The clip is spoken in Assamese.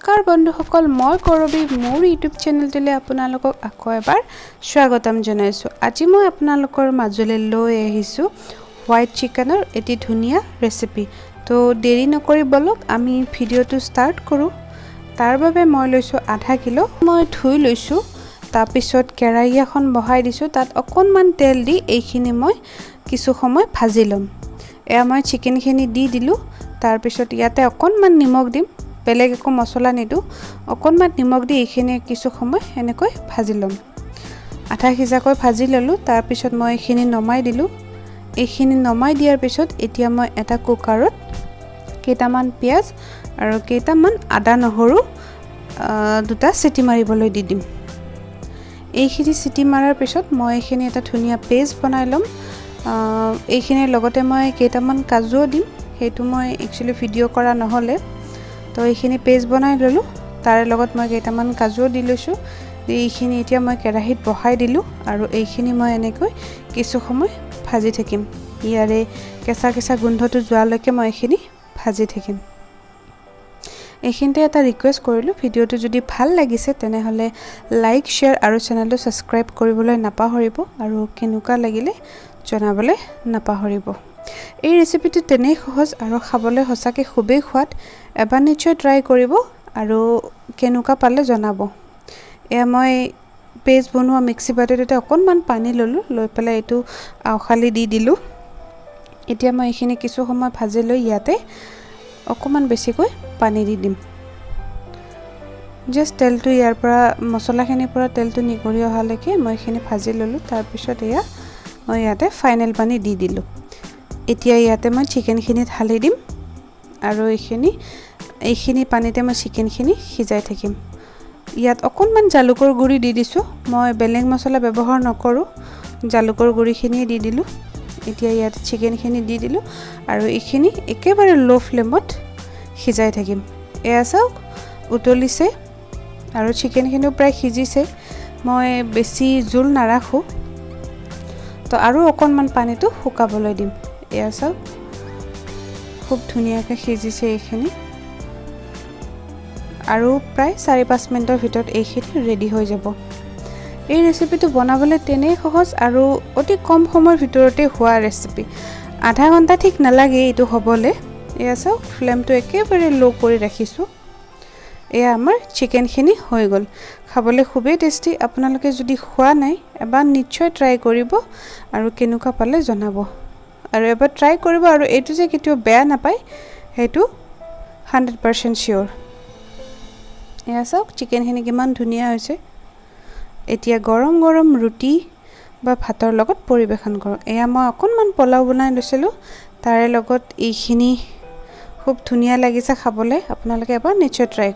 নমস্কাৰ বন্ধুসকল, মই কৰবী মোৰ ইউটিউব চেনেলটোলৈ আপোনালোকক আকৌ এবাৰ স্বাগতম জনাইছোঁ। আজি মই আপোনালোকৰ মাজলৈ লৈ আহিছোঁ হোৱাইট চিকেনৰ এটি ধুনীয়া ৰেচিপি। তো দেৰি নকৰি বলক আমি ভিডিঅ'টো ষ্টাৰ্ট কৰোঁ। তাৰ বাবে মই লৈছোঁ আধা কিলো। মই ধুই লৈছোঁ, তাৰপিছত কেৰাহী এখন বহাই দিছোঁ। তাত অকণমান তেল দি এইখিনি মই কিছু সময় ভাজি ল'ম। এয়া মই চিকেনখিনি দি দিলোঁ। তাৰপিছত ইয়াতে অকণমান নিমখ দিম, বেলেগ একো মছলা নিদিওঁ। অকণমান নিমখ দি এইখিনি কিছু সময় এনেকৈ ভাজি ল'ম। আধা সিজাকৈ ভাজি ল'লোঁ। তাৰপিছত মই এইখিনি নমাই দিলোঁ। এইখিনি নমাই দিয়াৰ পিছত এতিয়া মই এটা কুকাৰত কেইটামান পিঁয়াজ আৰু কেইটামান আদা নহৰু দুটা চিটি মাৰিবলৈ দি দিম। এইখিনি চিটি মাৰাৰ পিছত মই এইখিনি এটা ধুনীয়া পেষ্ট বনাই ল'ম। এইখিনিৰ লগতে মই কেইটামান কাজুও দিম, সেইটো মই একচুৱেলি ভিডিঅ' কৰা নহ'লে। তো এইখিনি পেষ্ট বনাই ল'লোঁ। তাৰে লগত মই কেইটামান কাজুও দি লৈছোঁ। এইখিনি এতিয়া মই কেৰাহীত বহাই দিলোঁ আৰু এইখিনি মই এনেকৈ কিছু সময় ভাজি থাকিম। ইয়াৰে কেঁচা কেঁচা গোন্ধটো যোৱালৈকে মই এইখিনি ভাজি থাকিম। এইখিনিতে এটা ৰিকুৱেষ্ট কৰিলোঁ, ভিডিঅ'টো যদি ভাল লাগিছে তেনেহ'লে লাইক, শ্বেয়াৰ আৰু চেনেলটো ছাবস্ক্ৰাইব কৰিবলৈ নাপাহৰিব আৰু কেনেকুৱা লাগিলে জনাবলৈ নাপাহৰিব। এই ৰেচিপিটো তেনেই সহজ আৰু খাবলৈ সঁচাকৈ খুবেই সোৱাদ। এবাৰ নিশ্চয় ট্ৰাই কৰিব আৰু কেনেকুৱা পালে জনাব। এয়া মই পেষ্ট বনোৱা মিক্সি বাতিটোতে অকণমান পানী ল'লোঁ, লৈ পেলাই এইটো আওখালি দি দিলোঁ। এতিয়া মই এইখিনি কিছু সময় ভাজি লৈ ইয়াতে অকণমান বেছিকৈ পানী দি দিম। জাষ্ট তেলটো ইয়াৰ পৰা মছলাখিনিৰ পৰা তেলটো নিগৰি অহালৈকে মই এইখিনি ভাজি ল'লোঁ। তাৰপিছত এয়া মই ইয়াতে ফাইনেল পানী দি দিলোঁ। এতিয়া ইয়াতে মই চিকেনখিনি ঢালি দিম আৰু এইখিনি পানীতে মই চিকেনখিনি সিজাই থাকিম। ইয়াত অকণমান জালুকৰ গুড়ি দি দিছোঁ। মই বেলেগ মছলা ব্যৱহাৰ নকৰোঁ, জালুকৰ গুড়িখিনিয়ে দি দিলোঁ। এতিয়া ইয়াত চিকেনখিনি দি দিলোঁ আৰু এইখিনি একেবাৰে ল' ফ্লেমত সিজাই থাকিম। এয়া চাওক উতলিছে আৰু চিকেনখিনিও প্ৰায় সিজিছে। মই বেছি জোল নাৰাখোঁ, তো আৰু অকণমান পানীটো শুকাবলৈ দিম। এয়া চাওক খুব ধুনীয়াকৈ সিজিছে এইখিনি আৰু প্ৰায় 4-5 মিনিটৰ ভিতৰত এইখিনি ৰেডি হৈ যাব। এই ৰেচিপিটো বনাবলৈ তেনেই সহজ আৰু অতি কম সময়ৰ ভিতৰতে হোৱা ৰেচিপি। আধা ঘণ্টা ঠিক নালাগে এইটো হ'বলৈ। এয়া চাওক ফ্লেমটো একেবাৰে ল' কৰি ৰাখিছোঁ। এয়া আমাৰ চিকেনখিনি হৈ গ'ল। খাবলৈ খুবেই টেষ্টি। আপোনালোকে যদি খোৱা নাই এবাৰ নিশ্চয় ট্ৰাই কৰিব আৰু কেনেকুৱা পালে জনাব। আৰু এবাৰ ট্ৰাই কৰিব আৰু এইটো যে কেতিয়াও বেয়া নাপায় সেইটো 100% চিয়'ৰ। এয়া চাওক চিকেনখিনি কিমান ধুনীয়া হৈছে। এতিয়া গৰম গৰম ৰুটি বা ভাতৰ লগত পৰিৱেশন কৰক। এয়া মই অকণমান পোলাও বনাই লৈছিলোঁ, তাৰে লগত এইখিনি খুব ধুনীয়া লাগিছে খাবলৈ। আপোনালোকে এবাৰ নিশ্চয় ট্ৰাই